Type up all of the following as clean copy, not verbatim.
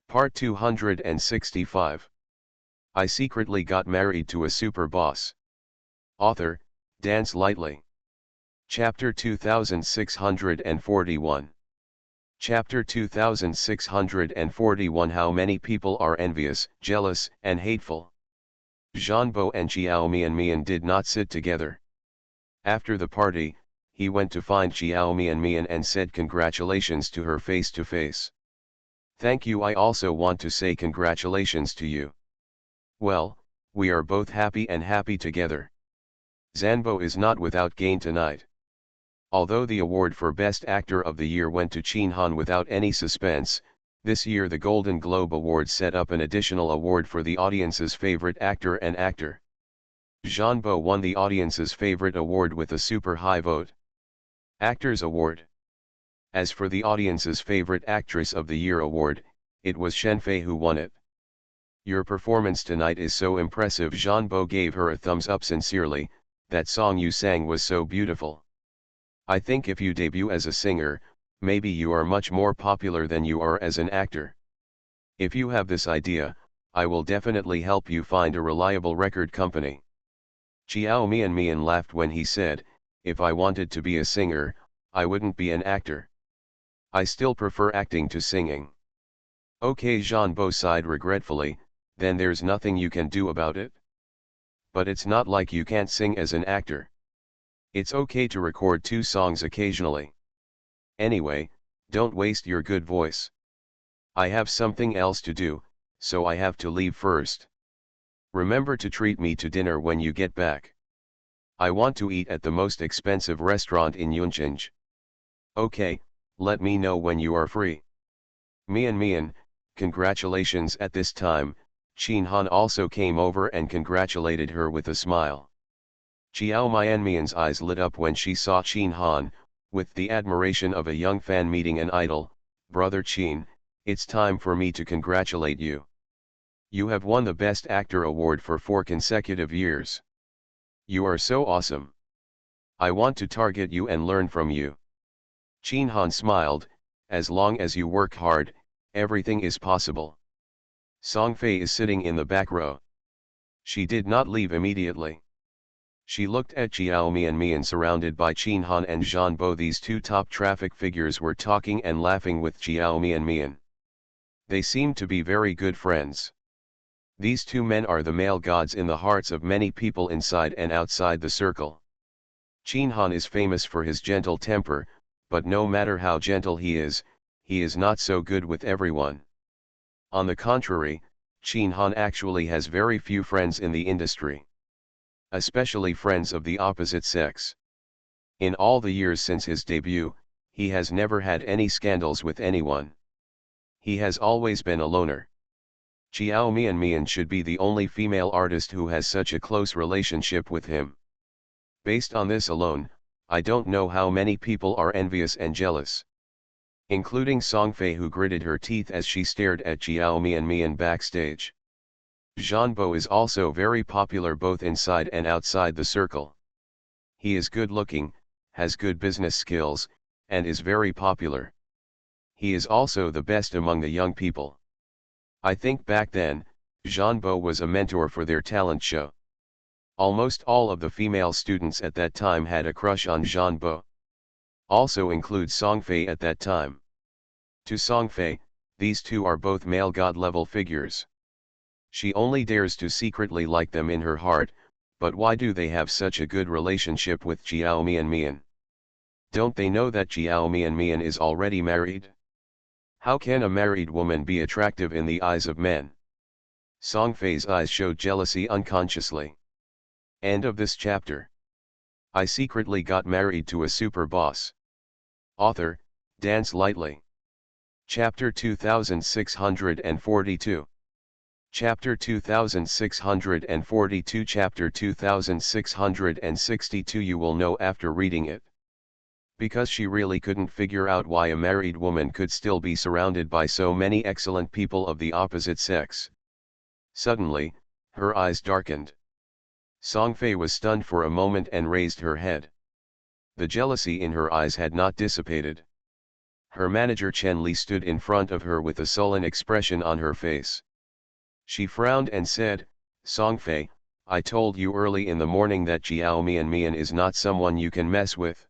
Part 265. I secretly got married to a super boss. Author, Dance Lightly. Chapter 2641. Chapter 2641. How many people are envious, jealous, and hateful. Jeanbo and Xiao Mian did not sit together. After the party, he went to find Xiao Mian and said congratulations to her face to face. Thank you. I also want to say congratulations to you. Well, we are both happy and happy together. Zanbo is not without gain tonight. Although the award for Best Actor of the Year went to Chin Han without any suspense, this year the Golden Globe Awards set up an additional award for the audience's favorite actor and actor. Zanbo won the audience's favorite award with a super high vote. Actors Award. As for the audience's favorite actress of the year award, it was Shenfei who won it. Your performance tonight is so impressive. Zanbo gave her a thumbs up sincerely. That song you sang was so beautiful. I think if you debut as a singer, maybe you are much more popular than you are as an actor. If you have this idea, I will definitely help you find a reliable record company. Xiao Mian laughed when he said, if I wanted to be a singer, I wouldn't be an actor. I still prefer acting to singing. Okay, Zanbo sighed regretfully, then there's nothing you can do about it? But it's not like you can't sing as an actor. It's okay to record 2 songs occasionally. Anyway, don't waste your good voice. I have something else to do, so I have to leave first. Remember to treat me to dinner when you get back. I want to eat at the most expensive restaurant in Yunqing. Okay, let me know when you are free. Mian, congratulations. At this time, Chin Han also came over and congratulated her with a smile. Xiao Mian's eyes lit up when she saw Chin Han, with the admiration of a young fan meeting an idol. Brother Chin, it's time for me to congratulate you. You have won the Best Actor award for 4 consecutive years. You are so awesome. I want to target you and learn from you. Chin Han smiled, as long as you work hard, everything is possible. Songfei is sitting in the back row. She did not leave immediately. She looked at Xiao Mian surrounded by Chin Han and Zanbo. These 2 top traffic figures were talking and laughing with Xiao Mian. They seemed to be very good friends. These 2 men are the male gods in the hearts of many people inside and outside the circle. Chin Han is famous for his gentle temper, but no matter how gentle he is not so good with everyone. On the contrary, Chin Han actually has very few friends in the industry. Especially friends of the opposite sex. In all the years since his debut, he has never had any scandals with anyone. He has always been a loner. Xiao Mian should be the only female artist who has such a close relationship with him. Based on this alone, I don't know how many people are envious and jealous. Including Songfei, who gritted her teeth as she stared at Xiao Mian backstage. Zanbo is also very popular both inside and outside the circle. He is good looking, has good business skills, and is very popular. He is also the best among the young people. I think back then, Zanbo was a mentor for their talent show. Almost all of the female students at that time had a crush on Zanbo. Also includes Songfei at that time. To Songfei, these 2 are both male god-level figures. She only dares to secretly like them in her heart, but why do they have such a good relationship with Xiao Mian? Don't they know that Xiao Mian is already married? How can a married woman be attractive in the eyes of men? Songfei's eyes showed jealousy unconsciously. End of this chapter. I secretly got married to a super boss. Author, Dance Lightly. Chapter 2642. Chapter 2642. Chapter 2662. You will know after reading it. Because she really couldn't figure out why a married woman could still be surrounded by so many excellent people of the opposite sex. Suddenly, her eyes darkened. Songfei was stunned for a moment and raised her head. The jealousy in her eyes had not dissipated. Her manager Chen Li stood in front of her with a sullen expression on her face. She frowned and said, "Songfei, I told you early in the morning that Jiao Mian is not someone you can mess with.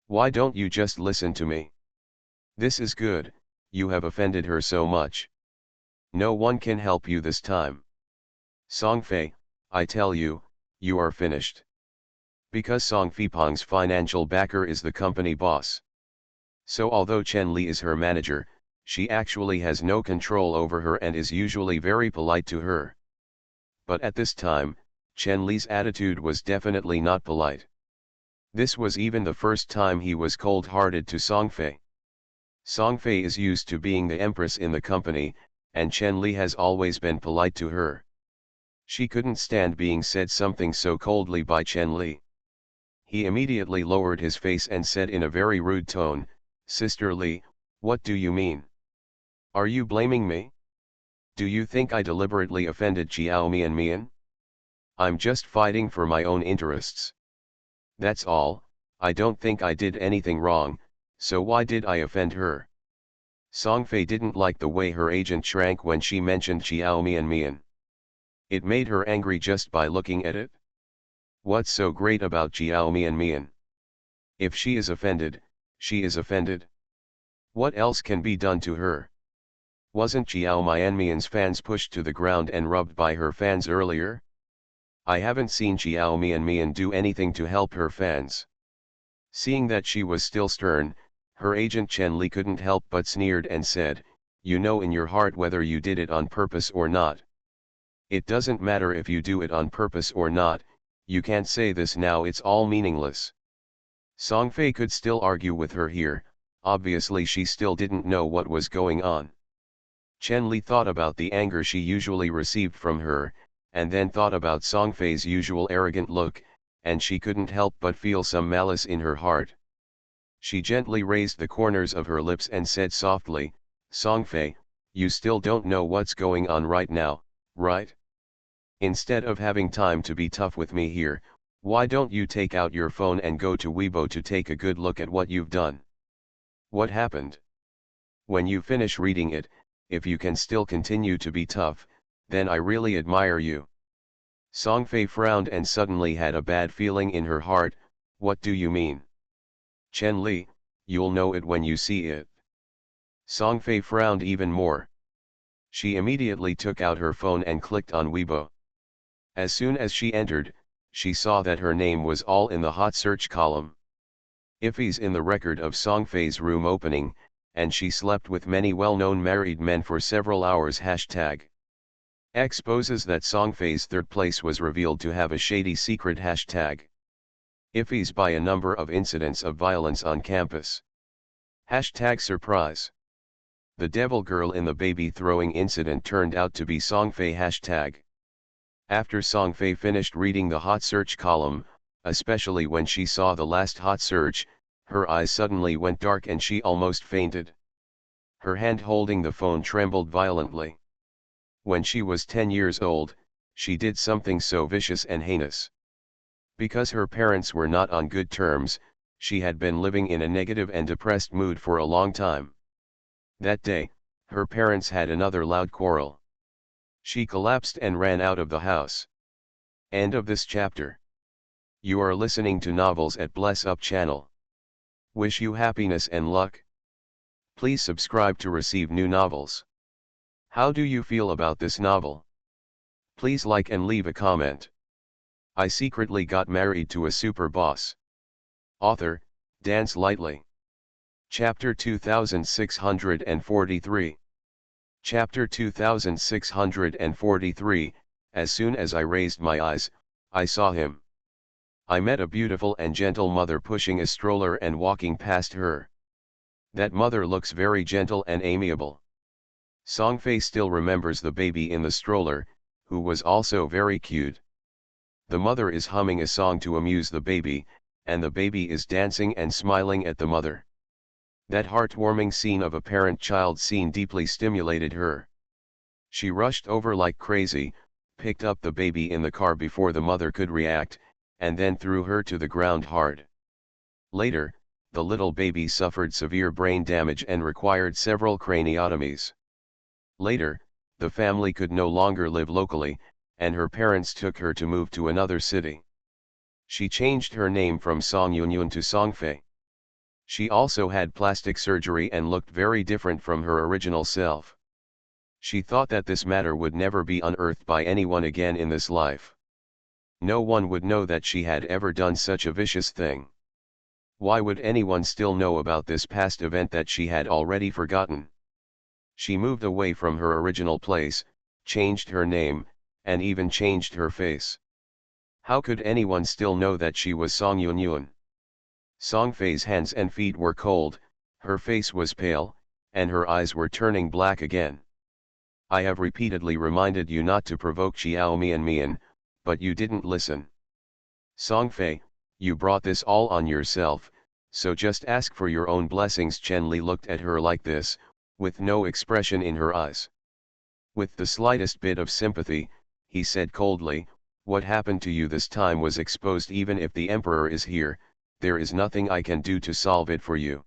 Why don't you just listen to me? This is good, you have offended her so much. No one can help you this time. Songfei, I tell you, you are finished. Because Song Fipeng's financial backer is the company boss. So although Chen Li is her manager, she actually has no control over her and is usually very polite to her. But at this time, Chen Li's attitude was definitely not polite. This was even the first time he was cold-hearted to Songfei. Songfei is used to being the empress in the company, and Chen Li has always been polite to her. She couldn't stand being said something so coldly by Chen Li. He immediately lowered his face and said in a very rude tone, "Sister Li, what do you mean? Are you blaming me? Do you think I deliberately offended Jiao Mian? I'm just fighting for my own interests. That's all, I don't think I did anything wrong, so why did I offend her?" Songfei didn't like the way her agent shrank when she mentioned Jiao Mian. It made her angry just by looking at it. What's so great about Jiao Mian? If she is offended, she is offended. What else can be done to her? Wasn't Jiao Mian's fans pushed to the ground and rubbed by her fans earlier? I haven't seen Jiao Mian do anything to help her fans. Seeing that she was still stern, her agent Chen Li couldn't help but sneered and said, "You know in your heart whether you did it on purpose or not. It doesn't matter if you do it on purpose or not, you can't say this now, it's all meaningless." Songfei could still argue with her here, obviously she still didn't know what was going on. Chen Li thought about the anger she usually received from her, and then thought about Songfei's usual arrogant look, and she couldn't help but feel some malice in her heart. She gently raised the corners of her lips and said softly, "Songfei, you still don't know what's going on right now, right? Instead of having time to be tough with me here, why don't you take out your phone and go to Weibo to take a good look at what you've done? What happened? When you finish reading it, if you can still continue to be tough, then I really admire you." Songfei frowned and suddenly had a bad feeling in her heart. "What do you mean? Chen Li, you'll know it when you see it." Songfei frowned even more. She immediately took out her phone and clicked on Weibo. As soon as she entered, she saw that her name was all in the hot search column. Ify's in the record of Songfei's room opening, and she slept with many well-known married men for several hours. Hashtag exposes that Songfei's third place was revealed to have a shady secret. Hashtag Ify's by a number of incidents of violence on campus. Hashtag surprise. The devil girl in the baby throwing incident turned out to be Songfei. Hashtag after Songfei finished reading the hot search column, especially when she saw the last hot search, her eyes suddenly went dark and she almost fainted. Her hand holding the phone trembled violently. When she was 10 years old, she did something so vicious and heinous. Because her parents were not on good terms, she had been living in a negative and depressed mood for a long time. That day, her parents had another loud quarrel. She collapsed and ran out of the house. End of this chapter. You are listening to Novels at Bless Up channel. Wish you happiness and luck. Please subscribe to receive new novels. How do you feel about this novel? Please like and leave a comment. I secretly got married to a super boss. Author, Dance Lightly. Chapter 2643. Chapter 2643. As soon as I raised my eyes, I saw him. I met a beautiful and gentle mother pushing a stroller and walking past her. That mother looks very gentle and amiable. Songfei still remembers the baby in the stroller, who was also very cute. The mother is humming a song to amuse the baby, and the baby is dancing and smiling at the mother. That heartwarming scene of a parent-child scene deeply stimulated her. She rushed over like crazy, picked up the baby in the car before the mother could react, and then threw her to the ground hard. Later, the little baby suffered severe brain damage and required several craniotomies. Later, the family could no longer live locally, and her parents took her to move to another city. She changed her name from Song Yunyun to Songfei. She also had plastic surgery and looked very different from her original self. She thought that this matter would never be unearthed by anyone again in this life. No one would know that she had ever done such a vicious thing. Why would anyone still know about this past event that she had already forgotten? She moved away from her original place, changed her name, and even changed her face. How could anyone still know that she was Song Yunyun? Songfei's hands and feet were cold, her face was pale, and her eyes were turning black again. I have repeatedly reminded you not to provoke Xiao Mian, but you didn't listen. Songfei, you brought this all on yourself, so just ask for your own blessings. Chen Li looked at her like this, with no expression in her eyes. With the slightest bit of sympathy, he said coldly, what happened to you this time was exposed. Even if the emperor is here, there is nothing I can do to solve it for you.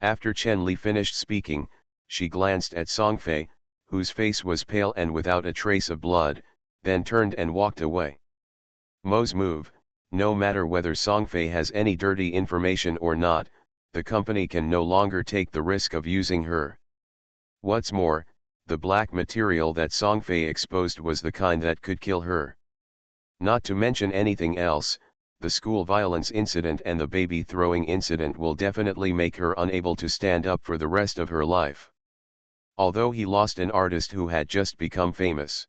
After Chen Li finished speaking, she glanced at Songfei, whose face was pale and without a trace of blood, then turned and walked away. Mo's move, no matter whether Songfei has any dirty information or not, the company can no longer take the risk of using her. What's more, the black material that Songfei exposed was the kind that could kill her. Not to mention anything else, the school violence incident and the baby throwing incident will definitely make her unable to stand up for the rest of her life. Although he lost an artist who had just become famous.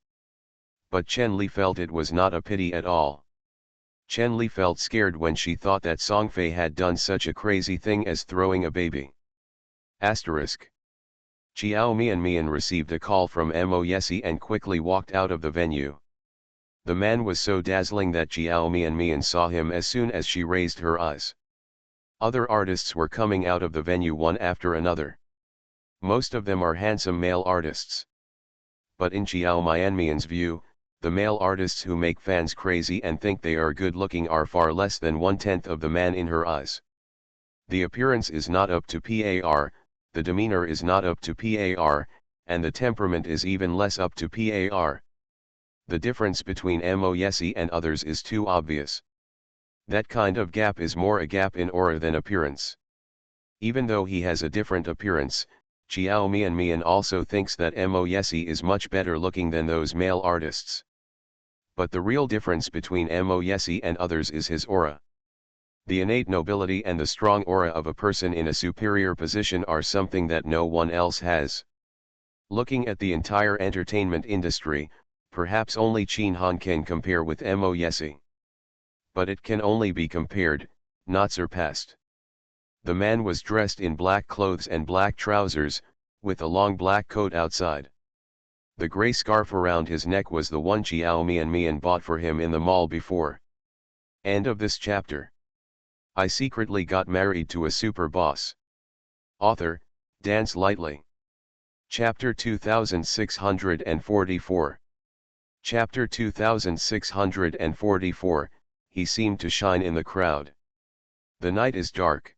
But Chen Li felt it was not a pity at all. Chen Li felt scared when she thought that Songfei had done such a crazy thing as throwing a baby. Asterisk. Xiao Mian received a call from Mo Yesi and quickly walked out of the venue. The man was so dazzling that Xiao Mian saw him as soon as she raised her eyes. Other artists were coming out of the venue one after another. Most of them are handsome male artists. But in Xiao Mian's view, the male artists who make fans crazy and think they are good looking are far less than 1/10 of the man in her eyes. The appearance is not up to par, the demeanor is not up to par, and the temperament is even less up to par. The difference between Mo Yesi and others is too obvious. That kind of gap is more a gap in aura than appearance. Even though he has a different appearance, Xiao Mian also thinks that Mo Yesi is much better looking than those male artists. But the real difference between Mo Yesi and others is his aura. The innate nobility and the strong aura of a person in a superior position are something that no one else has. Looking at the entire entertainment industry, perhaps only Qin Han can compare with Mo Yesi. But it can only be compared, not surpassed. The man was dressed in black clothes and black trousers, with a long black coat outside. The gray scarf around his neck was the one Xiao Mian bought for him in the mall before. End of this chapter. I secretly got married to a super boss. Author, Dance Lightly. Chapter 2644. Chapter 2644, he seemed to shine in the crowd. The night is dark.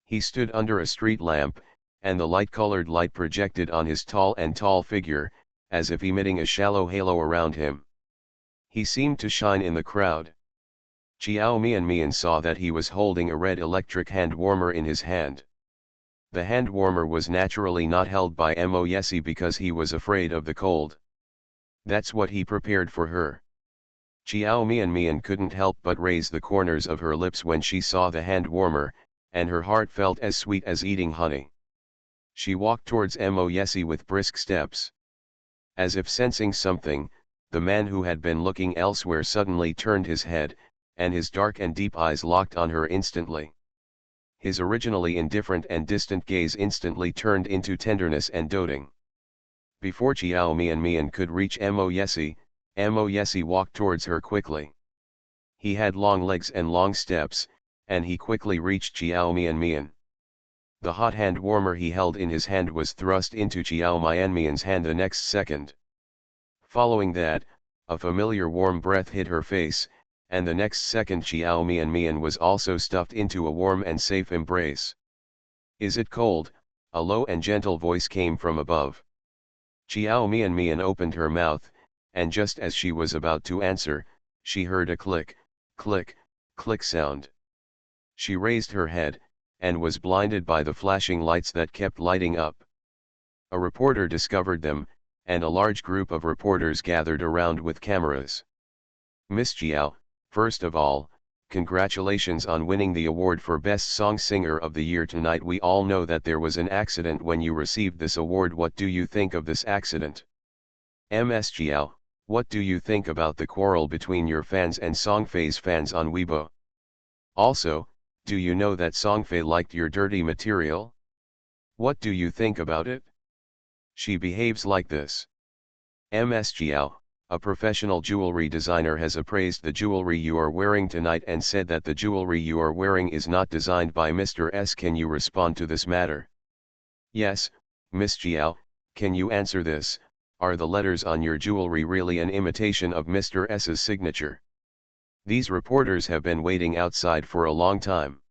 He stood under a street lamp, and the light-colored light projected on his tall figure, as if emitting a shallow halo around him. He seemed to shine in the crowd. Xiao Mian saw that he was holding a red electric hand warmer in his hand. The hand warmer was naturally not held by Mo Yesi because he was afraid of the cold. That's what he prepared for her. Xiao Mian couldn't help but raise the corners of her lips when she saw the hand warmer, and her heart felt as sweet as eating honey. She walked towards Mo Yesi with brisk steps. As if sensing something, the man who had been looking elsewhere suddenly turned his head, and his dark and deep eyes locked on her instantly. His originally indifferent and distant gaze instantly turned into tenderness and doting. Before Xiao Mian could reach Mo Yesi walked towards her quickly. He had long legs and long steps, and he quickly reached Xiao Mian. The hot hand warmer he held in his hand was thrust into Xiao Mian's hand the next second. Following that, a familiar warm breath hit her face, and the next second Xiao Mian was also stuffed into a warm and safe embrace. "Is it cold?" a low and gentle voice came from above. Xiao Mian opened her mouth, and just as she was about to answer, she heard a click, click, click sound. She raised her head, and was blinded by the flashing lights that kept lighting up. A reporter discovered them, and a large group of reporters gathered around with cameras. "Miss Xiao, first of all, congratulations on winning the award for Best Song Singer of the Year tonight. We all know that there was an accident when you received this award. What do you think of this accident? Ms. Xiao, what do you think about the quarrel between your fans and Songfei's fans on Weibo? Also, do you know that Songfei liked your dirty material? What do you think about it? She behaves like this." Ms. Xiao, a professional jewelry designer, has appraised the jewelry you are wearing tonight and said that the jewelry you are wearing is not designed by Mr. S. Can you respond to this matter? Yes, Miss Xiao, can you answer this? Are the letters on your jewelry really an imitation of Mr. S.'s signature? These reporters have been waiting outside for a long time.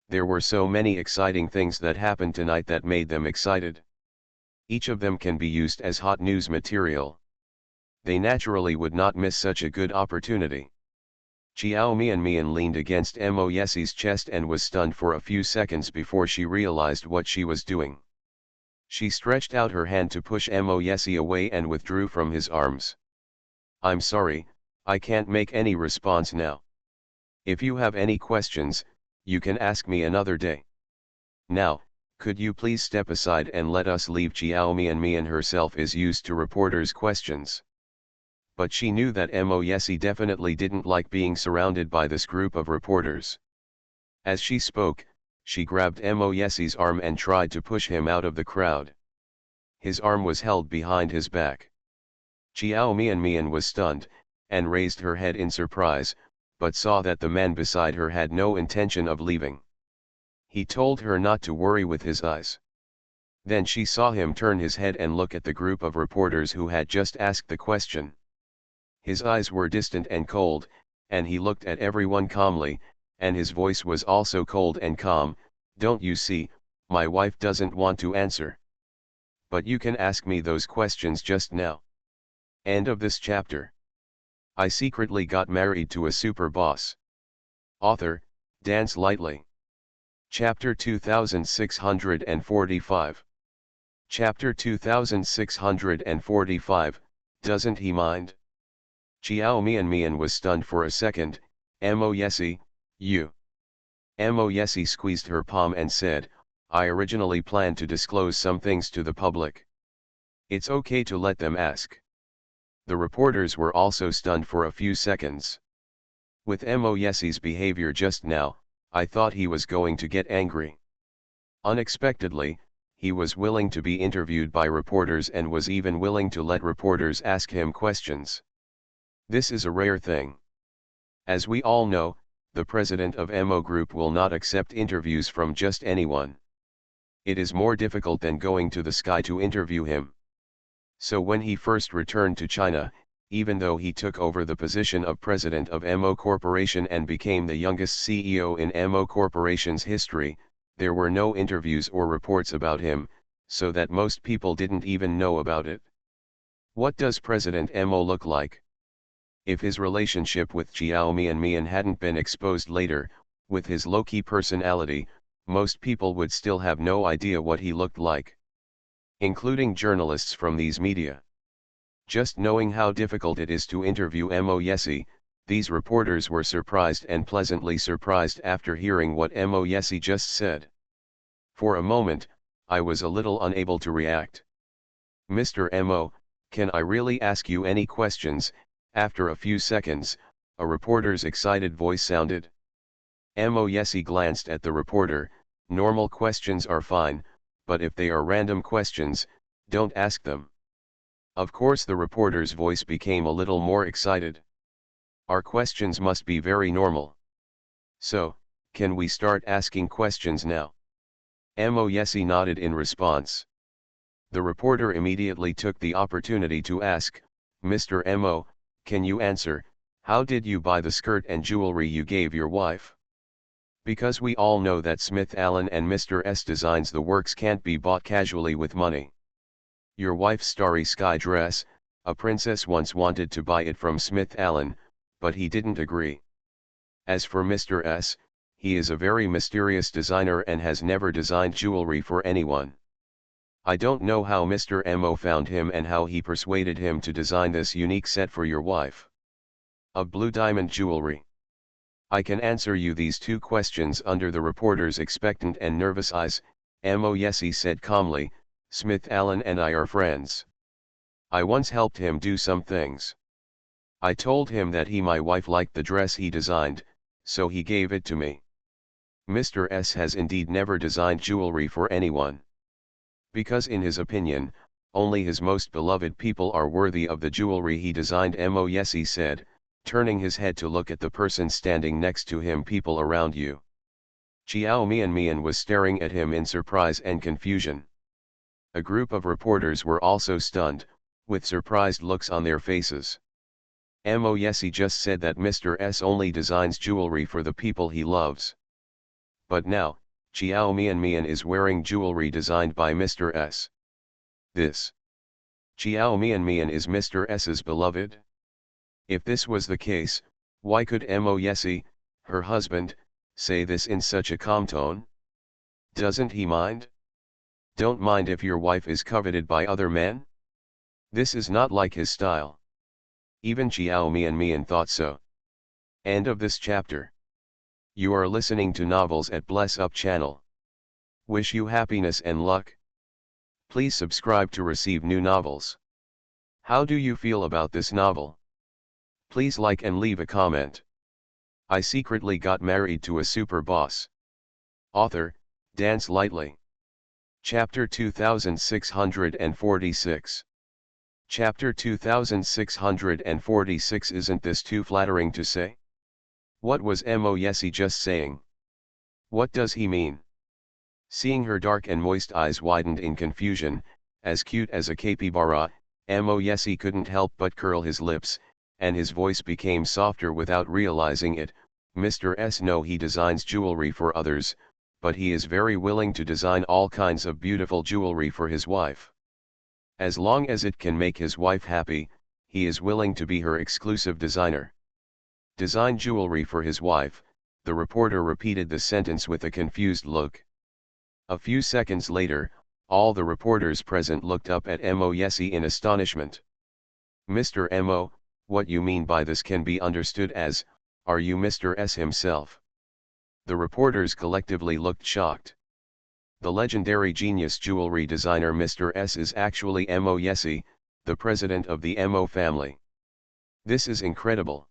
There were so many exciting things that happened tonight that made them excited. Each of them can be used as hot news material. They naturally would not miss such a good opportunity. Xiao Mian leaned against Mo Yesi's chest and was stunned for a few seconds before she realized what she was doing. She stretched out her hand to push Mo Yesi away and withdrew from his arms. "I'm sorry, I can't make any response now. If you have any questions, you can ask me another day. Now, could you please step aside and let us leave?" Xiao Mian herself is used to reporters' questions. But she knew that Mo Yesi definitely didn't like being surrounded by this group of reporters. As she spoke, she grabbed Mo Yesi's arm and tried to push him out of the crowd. His arm was held behind his back. Xiao Mian was stunned, and raised her head in surprise, but saw that the man beside her had no intention of leaving. He told her not to worry with his eyes. Then she saw him turn his head and look at the group of reporters who had just asked the question. His eyes were distant and cold, and he looked at everyone calmly, and his voice was also cold and calm. "Don't you see, my wife doesn't want to answer. But you can ask me those questions just now." End of this chapter. I secretly got married to a super boss. Author, Dance Lightly. Chapter 2645. Chapter 2645, Doesn't He Mind? Xiao Mian was stunned for a second. "Mo Yesi, you." Mo Yesi squeezed her palm and said, "I originally planned to disclose some things to the public. It's okay to let them ask." The reporters were also stunned for a few seconds. With Mo Yesi's behavior just now, I thought he was going to get angry. Unexpectedly, he was willing to be interviewed by reporters and was even willing to let reporters ask him questions. This is a rare thing. As we all know, the president of Mo Group will not accept interviews from just anyone. It is more difficult than going to the sky to interview him. So when he first returned to China, even though he took over the position of president of Mo Corporation and became the youngest CEO in Mo Corporation's history, there were no interviews or reports about him, so that most people didn't even know about it. What does President Mo look like? If his relationship with Xiao Mian hadn't been exposed later, with his low-key personality, most people would still have no idea what he looked like. Including journalists from these media. Just knowing how difficult it is to interview Mo Yesi, these reporters were surprised and pleasantly surprised after hearing what Mo Yesi just said. For a moment, I was a little unable to react. "Mr. Mo, can I really ask you any questions?" After a few seconds, a reporter's excited voice sounded. Mo Yesi glanced at the reporter. "Normal questions are fine, but if they are random questions, don't ask them." Of course the reporter's voice became a little more excited. "Our questions must be very normal. So, can we start asking questions now?" Mo Yesi nodded in response. The reporter immediately took the opportunity to ask, "Mr. Mo, can you answer, How did you buy the skirt and jewelry you gave your wife? Because we all know that Smith Allen and Mr. S designs the works can't be bought casually with money. Your wife's starry sky dress, a princess once wanted to buy it from Smith Allen, but he didn't agree. As for Mr. S, he is a very mysterious designer and has never designed jewelry for anyone. I don't know how Mr. Mo found him and how he persuaded him to design this unique set for your wife. Of blue diamond jewelry. I can answer you these two questions under the reporter's expectant and nervous eyes. Mo, yes, he said calmly, Smith Allen and I are friends. I once helped him do some things. I told him that my wife liked the dress he designed, so he gave it to me. Mr. S has indeed never designed jewelry for anyone. Because in his opinion, only his most beloved people are worthy of the jewelry he designed. Mo, yes, he said, turning his head to look at the person standing next to him. People around you. Xiao Mian was staring at him in surprise and confusion. A group of reporters were also stunned, with surprised looks on their faces. Mo, yes, he just said that Mr. S only designs jewelry for the people he loves. But now, Xiao Mian is wearing jewelry designed by Mr. S. This Xiao Mian is Mr. S's beloved? If this was the case, why could Mo, yes, her husband, say this in such a calm tone? Doesn't he mind? Don't mind if your wife is coveted by other men? This is not like his style. Even Xiao Mian thought so. End of this chapter. You are listening to Novels at Bless Up channel. Wish you happiness and luck. Please subscribe to receive new novels. How do you feel about this novel? Please like and leave a comment. I secretly got married to a super boss. Author, Dance Lightly. Chapter 2646. Chapter 2646. Isn't this too flattering to say? What was Mo, yes, just saying? What does he mean? Seeing her dark and moist eyes widened in confusion, as cute as a capybara, Mo, yes, couldn't help but curl his lips, and his voice became softer without realizing it. Mr. S know he designs jewelry for others, but he is very willing to design all kinds of beautiful jewelry for his wife. As long as it can make his wife happy, he is willing to be her exclusive designer. Design jewelry for his wife, the reporter repeated the sentence with a confused look. A few seconds later, all the reporters present looked up at Mo, yes, in astonishment. Mr. Mo, what you mean by this can be understood as, are you Mr. S himself? The reporters collectively looked shocked. The legendary genius jewelry designer Mr. S is actually Mo, yes, the president of the Mo family. This is incredible.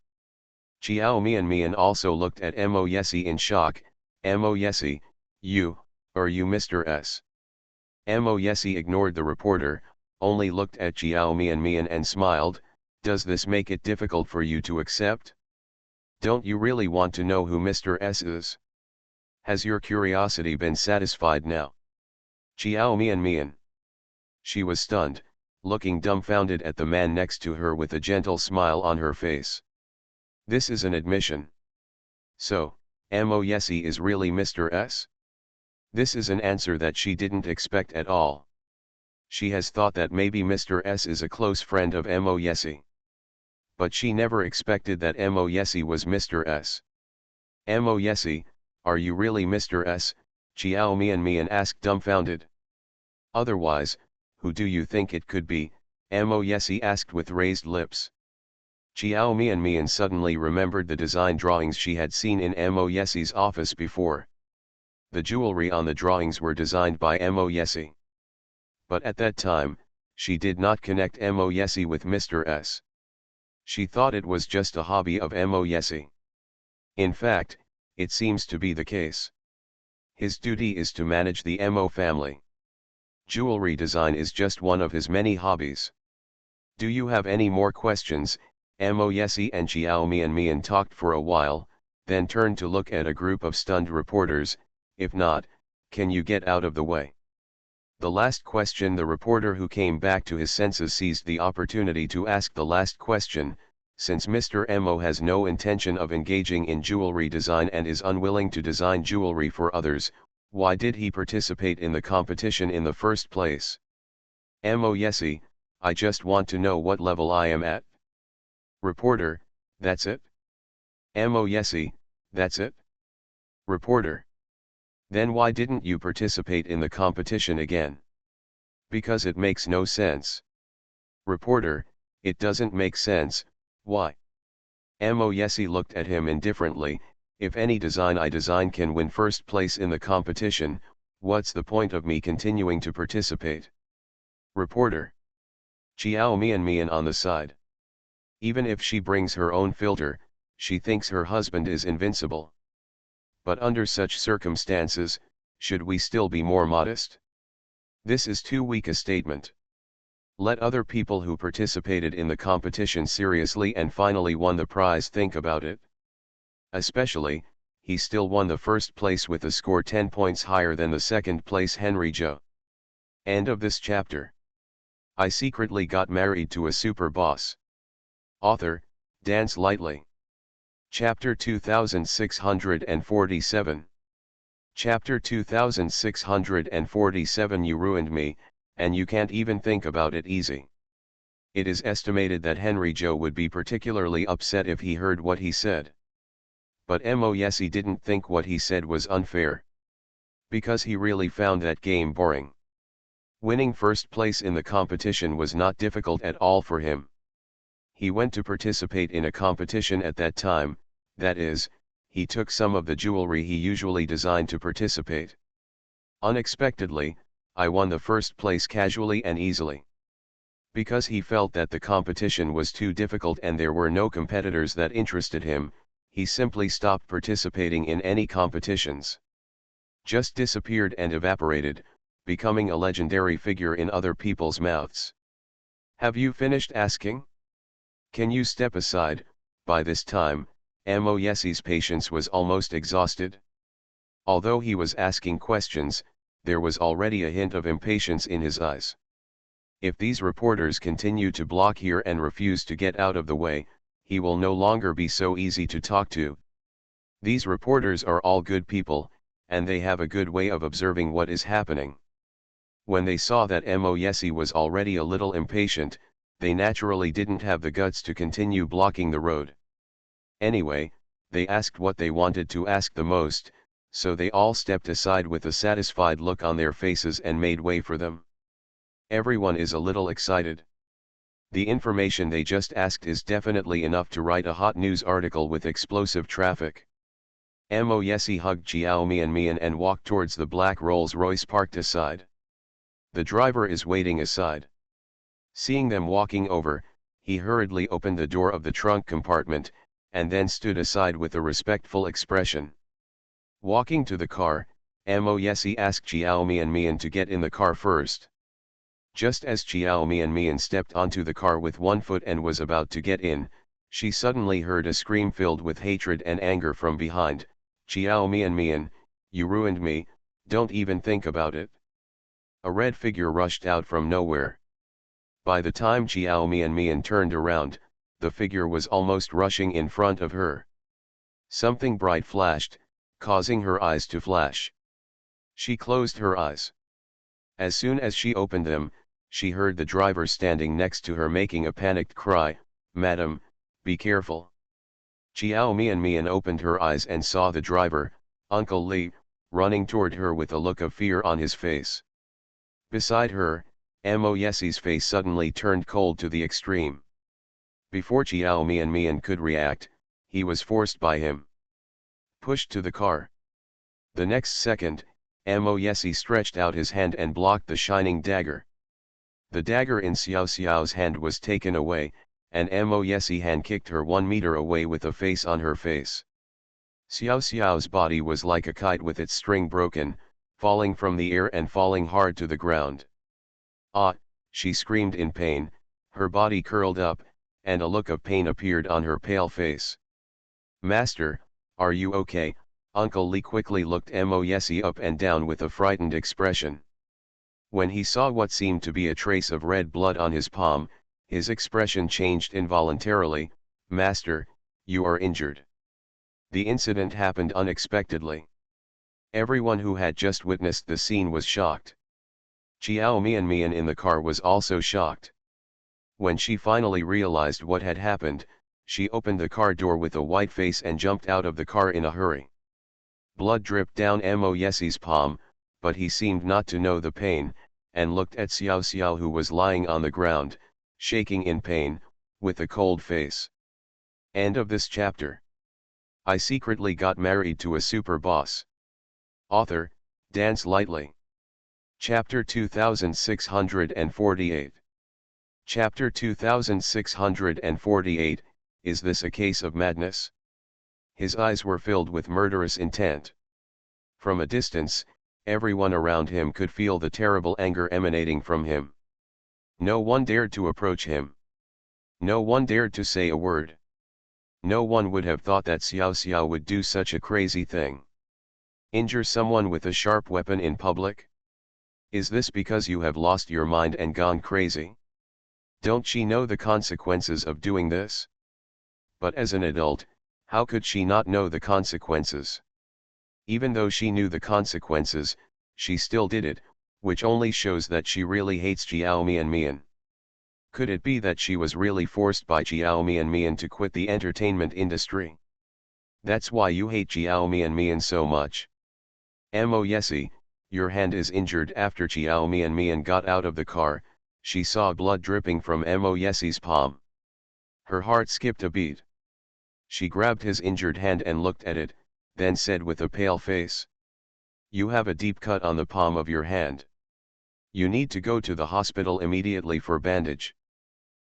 Xiao Mian also looked at Mo, yes, in shock. Mo, yes, are you Mr. S? Mo, yes, ignored the reporter, only looked at Xiao Mian and smiled. Does this make it difficult for you to accept? Don't you really want to know who Mr. S is? Has your curiosity been satisfied now? Xiao Mian. She was stunned, looking dumbfounded at the man next to her with a gentle smile on her face. This is an admission. So, Mo, yes, is really Mr. S? This is an answer that she didn't expect at all. She has thought that maybe Mr. S is a close friend of Mo, yes. But she never expected that Mo, yes, was Mr. S. Mo, yes, are you really Mr. S? Xiao Mian asked dumbfounded. Otherwise, who do you think it could be? Mo, yes, asked with raised lips. Xiao Mian suddenly remembered the design drawings she had seen in Mo, yes's office before. The jewelry on the drawings were designed by Mo, yes. But at that time, she did not connect Mo, yes, with Mr. S. She thought it was just a hobby of Mo, yes. In fact, it seems to be the case. His duty is to manage the Mo family. Jewelry design is just one of his many hobbies. Do you have any more questions? Mo, yes, and Xiao Mian talked for a while, then turned to look at a group of stunned reporters. If not, can you get out of the way? The last question. The reporter who came back to his senses seized the opportunity to ask the last question. since Mr. Mo has no intention of engaging in jewelry design and is unwilling to design jewelry for others, why did he participate in the competition in the first place? Mo Yesi, I just want to know what level I am at. Reporter, that's it? Mo Yesi, that's it? Reporter. Then why didn't you participate in the competition again? Because it makes no sense. Reporter, it doesn't make sense, why? Mo Yesi looked at him indifferently. If any design I design can win first place in the competition, what's the point of me continuing to participate? Reporter. Chiao Mian on the side. Even if she brings her own filter, she thinks her husband is invincible. But under such circumstances, should we still be more modest? This is too weak a statement. Let other people who participated in the competition seriously and finally won the prize think about it. Especially, he still won the first place with a score 10 points higher than the second place Henry Zhou. End of this chapter. I secretly got married to a super boss. Author, Dance Lightly. Chapter 2647. Chapter 2647. You ruined me, and you can't even think about it easy. It is estimated that Henry Zhou would be particularly upset if he heard what he said. But Mo Yesi didn't think what he said was unfair. Because he really found that game boring. Winning first place in the competition was not difficult at all for him. He went to participate in a competition at that time, that is, he took some of the jewelry he usually designed to participate. Unexpectedly, I won the first place casually and easily. Because he felt that the competition was too difficult and there were no competitors that interested him, he simply stopped participating in any competitions. Just disappeared and evaporated, becoming a legendary figure in other people's mouths. Have you finished asking? Can you step aside? By this time, Mo Yesi's patience was almost exhausted. Although he was asking questions, there was already a hint of impatience in his eyes. If these reporters continue to block here and refuse to get out of the way, he will no longer be so easy to talk to. These reporters are all good people, and they have a good way of observing what is happening. When they saw that Mo Yesi was already a little impatient, they naturally didn't have the guts to continue blocking the road. Anyway, they asked what they wanted to ask the most, so they all stepped aside with a satisfied look on their faces and made way for them. Everyone is a little excited. The information they just asked is definitely enough to write a hot news article with explosive traffic. Mo Yesi hugged Chiao Mian and walked towards the black Rolls-Royce parked aside. The driver is waiting aside. Seeing them walking over, he hurriedly opened the door of the trunk compartment, and then stood aside with a respectful expression. Walking to the car, Mo Yesi asked Chiao Mian to get in the car first. Just as Chiao Mian stepped onto the car with one foot and was about to get in, she suddenly heard a scream filled with hatred and anger from behind. Chiao Mian, you ruined me, don't even think about it. A red figure rushed out from nowhere. By the time Chiao Mian turned around, the figure was almost rushing in front of her. Something bright flashed, causing her eyes to flash. She closed her eyes. As soon as she opened them, she heard the driver standing next to her making a panicked cry, "Madam, be careful." Chiao Mian opened her eyes and saw the driver, Uncle Li, running toward her with a look of fear on his face. Beside her, Mo Yesi's face suddenly turned cold to the extreme. Before Chiao Mian could react, he was forced by him. Pushed to the car. The next second, Mo Yesi stretched out his hand and blocked the shining dagger. The dagger in Xiao Xiao's hand was taken away, and Mo Yesi hand kicked her 1 meter away with a face on her face. Xiao Xiao's body was like a kite with its string broken, falling from the air and falling hard to the ground. Ah, she screamed in pain, her body curled up, and a look of pain appeared on her pale face. "Master, are you okay?" Uncle Li quickly looked Mo Yesi up and down with a frightened expression. When he saw what seemed to be a trace of red blood on his palm, his expression changed involuntarily. "Master, you are injured." The incident happened unexpectedly. Everyone who had just witnessed the scene was shocked. Xiao Mian in the car was also shocked. When she finally realized what had happened, she opened the car door with a white face and jumped out of the car in a hurry. Blood dripped down Mo Yesi's palm, but he seemed not to know the pain, and looked at Xiao Xiao, who was lying on the ground, shaking in pain, with a cold face. End of this chapter. I secretly got married to a super boss. Author, Dance Lightly. Chapter 2648. Chapter 2648, Is This a Case of Madness? His eyes were filled with murderous intent. From a distance, everyone around him could feel the terrible anger emanating from him. No one dared to approach him. No one dared to say a word. No one would have thought that Xiao Xiao would do such a crazy thing. Injure someone with a sharp weapon in public? Is this because you have lost your mind and gone crazy? Don't she know the consequences of doing this? But as an adult, how could she not know the consequences? Even though she knew the consequences, she still did it, which only shows that she really hates Xiao Mian. Could it be that she was really forced by Xiao Mian to quit the entertainment industry? That's why you hate Xiao Mian so much. Mo Yesi, your hand is injured. After Xiao Mian got out of the car, she saw blood dripping from Mo Yesi's palm. Her heart skipped a beat. She grabbed his injured hand and looked at it, then said with a pale face, "You have a deep cut on the palm of your hand. You need to go to the hospital immediately for bandage."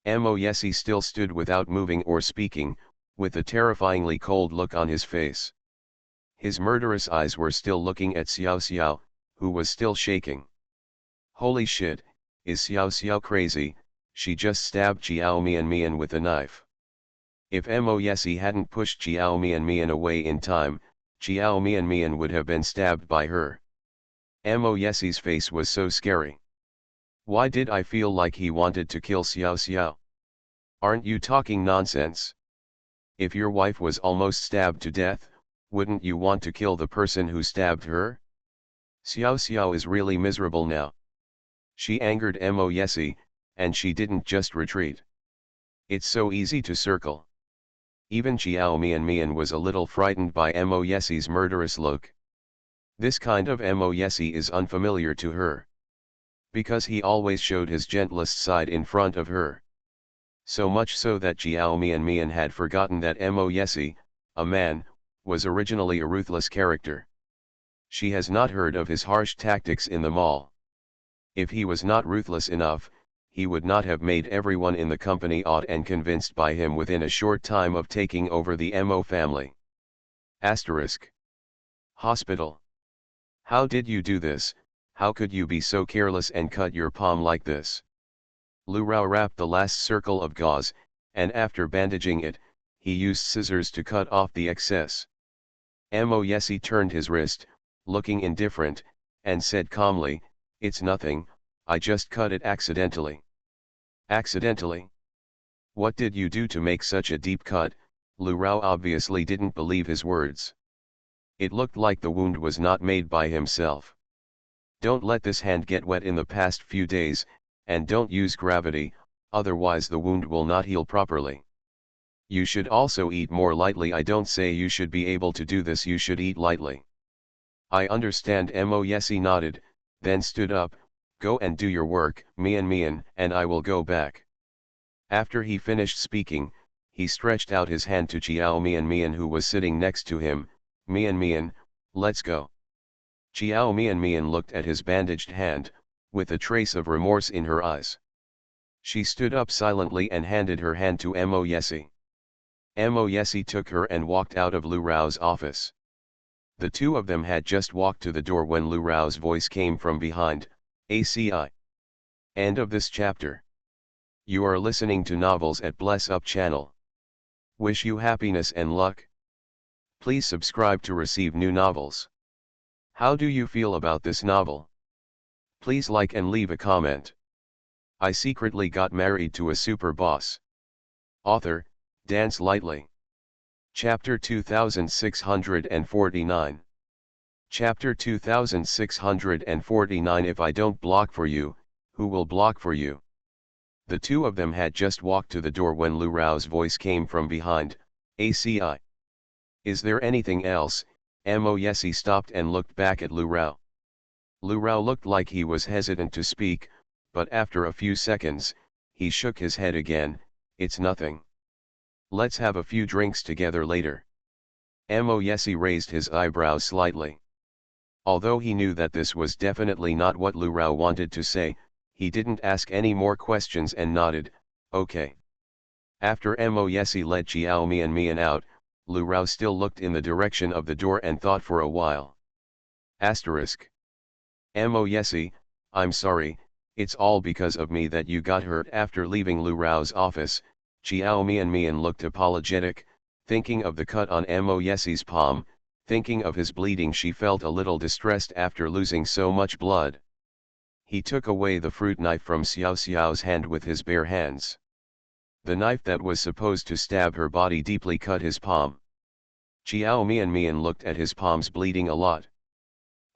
Mo Yesi still stood without moving or speaking, with a terrifyingly cold look on his face. His murderous eyes were still looking at Xiao Xiao, who was still shaking. Holy shit, is Xiao Xiao crazy? She just stabbed Xiao Mian with a knife. If Mo Yesi hadn't pushed Xiao Mian away in time, Xiao Mian would have been stabbed by her. Mo Yesi's face was so scary. Why did I feel like he wanted to kill Xiao Xiao? Aren't you talking nonsense? If your wife was almost stabbed to death, wouldn't you want to kill the person who stabbed her? Xiao Xiao is really miserable now. She angered Mo Yesi, and she didn't just retreat. It's so easy to circle. Even Xiao Mian was a little frightened by Mo Yesi's murderous look. This kind of Mo Yesi is unfamiliar to her. Because he always showed his gentlest side in front of her. So much so that Xiao Mian had forgotten that Mo Yesi, a man, was originally a ruthless character. She has not heard of his harsh tactics in the mall. If he was not ruthless enough, he would not have made everyone in the company awed and convinced by him within a short time of taking over the Mo family. Asterisk. Hospital. How did you do this? How could you be so careless and cut your palm like this? Lu Rao wrapped the last circle of gauze, and after bandaging it, he used scissors to cut off the excess. Mo Yesi turned his wrist, looking indifferent, and said calmly, "It's nothing, I just cut it accidentally." Accidentally? What did you do to make such a deep cut? Lu Rao obviously didn't believe his words. It looked like the wound was not made by himself. Don't let this hand get wet in the past few days, and don't use gravity, otherwise the wound will not heal properly. You should also eat more lightly. I don't say you should be able to do this, you should eat lightly. I understand. Mo Yesi nodded, then stood up, "Go and do your work, Mian, and I will go back." After he finished speaking, he stretched out his hand to Xiao Mian who was sitting next to him. "Mian, let's go." Xiao Mian looked at his bandaged hand, with a trace of remorse in her eyes. She stood up silently and handed her hand to Mo Yesi. Mo Yesi took her and walked out of Lu Rao's office. The two of them had just walked to the door when Lu Rao's voice came from behind, "ACI." End of this chapter. You are listening to Novels at Bless Up channel. Wish you happiness and luck. Please subscribe to receive new novels. How do you feel about this novel? Please like and leave a comment. I secretly got married to a super boss. Author, Dance lightly. Chapter 2649. Chapter 2649. If I don't block for you, who will block for you? The two of them had just walked to the door when Lu Rao's voice came from behind. ACI. Is there anything else? Mo Yesi stopped and looked back at Lu Rao. Lu Rao looked like he was hesitant to speak, but after a few seconds, he shook his head again. It's nothing. Let's have a few drinks together later. Mo Yesi raised his eyebrows slightly. Although he knew that this was definitely not what Lu Rao wanted to say, he didn't ask any more questions and nodded, okay. After Mo Yesi led Xiao Mian out, Lu Rao still looked in the direction of the door and thought for a while. Asterisk. Mo Yesi, I'm sorry, it's all because of me that you got hurt. After leaving Lu Rao's office, Xiao Mian looked apologetic, thinking of the cut on Mo Yesi's palm, thinking of his bleeding. She felt a little distressed after losing so much blood. He took away the fruit knife from Xiao Xiao's hand with his bare hands. The knife that was supposed to stab her body deeply cut his palm. Xiao Mian looked at his palms bleeding a lot.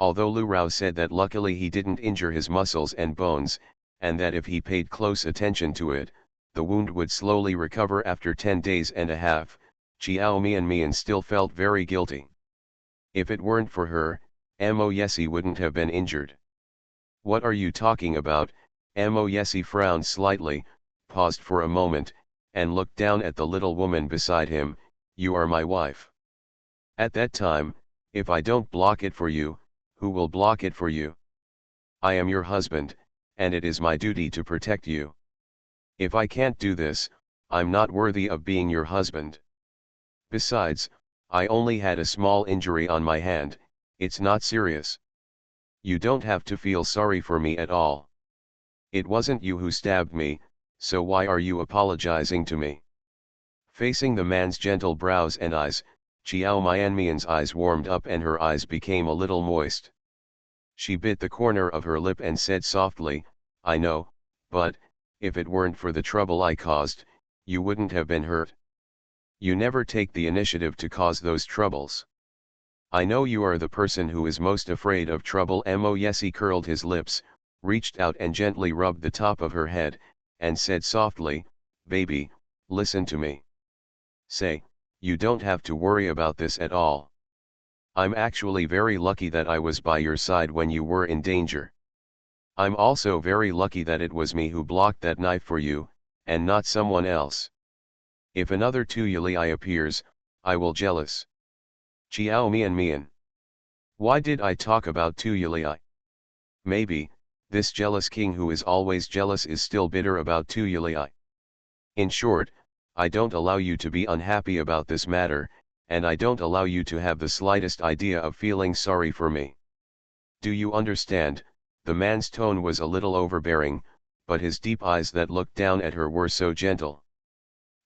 Although Lu Rao said that luckily he didn't injure his muscles and bones, and that if he paid close attention to it, the wound would slowly recover after 10 days and a half, Xiao Mian still felt very guilty. If it weren't for her, Mo Yesi wouldn't have been injured. What are you talking about? Mo Yesi frowned slightly, paused for a moment, and looked down at the little woman beside him. You are my wife. At that time, if I don't block it for you, who will block it for you? I am your husband, and it is my duty to protect you. If I can't do this, I'm not worthy of being your husband. Besides, I only had a small injury on my hand, it's not serious. You don't have to feel sorry for me at all. It wasn't you who stabbed me, so why are you apologizing to me? Facing the man's gentle brows and eyes, Xiao Mian's eyes warmed up and her eyes became a little moist. She bit the corner of her lip and said softly, I know, but, if it weren't for the trouble I caused, you wouldn't have been hurt. You never take the initiative to cause those troubles. I know you are the person who is most afraid of trouble. Mo Yesi curled his lips, reached out and gently rubbed the top of her head, and said softly, baby, listen to me. Say, you don't have to worry about this at all. I'm actually very lucky that I was by your side when you were in danger. I'm also very lucky that it was me who blocked that knife for you, and not someone else. If another Tuyuli appears, I will jealous. Xiao Mian. Why did I talk about Tuyuli? Maybe, this jealous king who is always jealous is still bitter about Tuyuli. In short, I don't allow you to be unhappy about this matter, and I don't allow you to have the slightest idea of feeling sorry for me. Do you understand? The man's tone was a little overbearing, but his deep eyes that looked down at her were so gentle.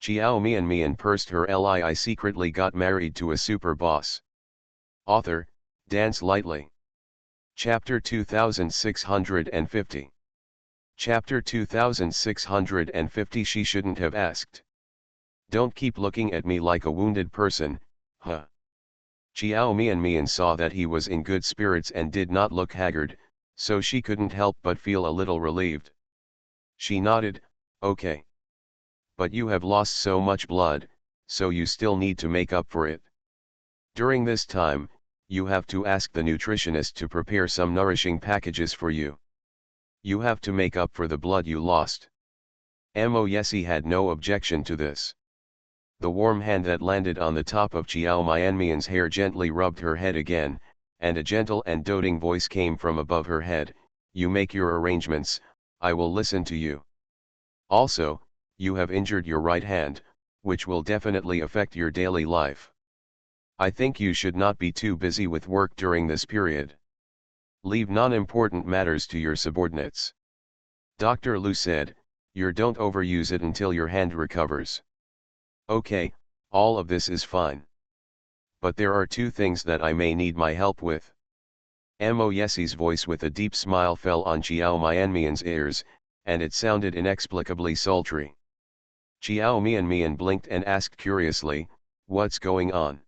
Xiao Mian pursed her lips. I secretly got married to a super boss. Author, Dance Lightly. Chapter 2650. Chapter 2650. She shouldn't have asked. Don't keep looking at me like a wounded person, huh? Xiao Mian saw that he was in good spirits and did not look haggard, so she couldn't help but feel a little relieved. She nodded, okay. But you have lost so much blood, so you still need to make up for it. During this time, you have to ask the nutritionist to prepare some nourishing packages for you. You have to make up for the blood you lost. Mo Yesi had no objection to this. The warm hand that landed on the top of Xiao Mian's hair gently rubbed her head again, and a gentle and doting voice came from above her head, you make your arrangements, I will listen to you. Also, you have injured your right hand, which will definitely affect your daily life. I think you should not be too busy with work during this period. Leave non-important matters to your subordinates. Dr. Lu said, don't overuse it until your hand recovers. Okay, all of this is fine. But there are two things that I may need my help with. Mo Yesi's voice with a deep smile fell on Xiao Mian's ears, and it sounded inexplicably sultry. Chiao Mian blinked and asked curiously, "What's going on?"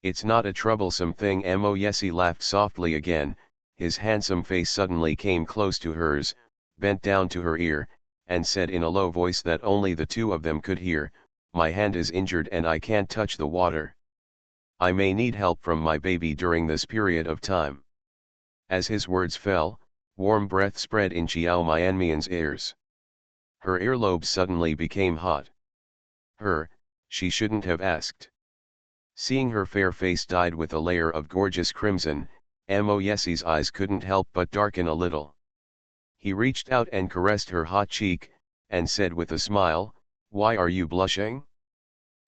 "It's not a troublesome thing." Mo Yesi laughed softly again, his handsome face suddenly came close to hers, bent down to her ear, and said in a low voice that only the two of them could hear, "My hand is injured and I can't touch the water. I may need help from my baby during this period of time." As his words fell, warm breath spread in Chiao Mian's ears. Her earlobes suddenly became hot. She shouldn't have asked. Seeing her fair face dyed with a layer of gorgeous crimson, Mo Yesi's eyes couldn't help but darken a little. He reached out and caressed her hot cheek, and said with a smile, "Why are you blushing?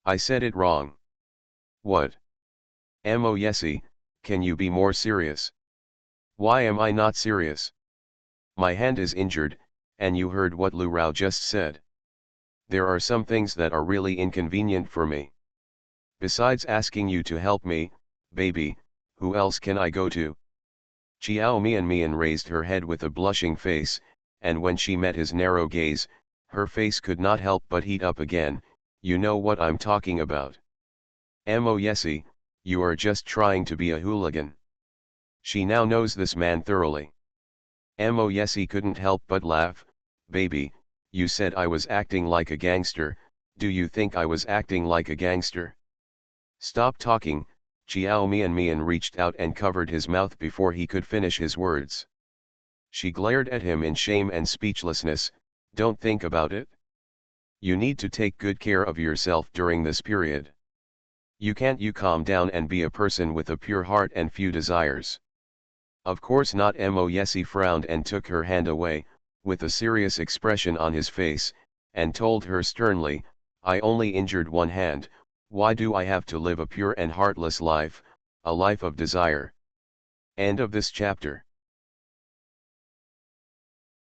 I said it wrong." "What? Mo Yesi, can you be more serious?" "Why am I not serious? My hand is injured, and you heard what Lu Rao just said. There are some things that are really inconvenient for me. Besides asking you to help me, baby, who else can I go to?" Chiao Mian raised her head with a blushing face, and when she met his narrow gaze, her face could not help but heat up again. "You know what I'm talking about. Mo Yesi, you are just trying to be a hooligan." She now knows this man thoroughly. Mo Yesi couldn't help but laugh. "Baby, you said I was acting like a gangster. Do you think I was acting like a gangster?" "Stop talking." Chiao Mian reached out and covered his mouth before he could finish his words. She glared at him in shame and speechlessness. "Don't think about it. You need to take good care of yourself during this period. You calm down and be a person with a pure heart and few desires?" "Of course not." Mo Yesi frowned and took her hand away, with a serious expression on his face, and told her sternly, "I only injured one hand. Why do I have to live a pure and heartless life, a life of desire?" End of this chapter.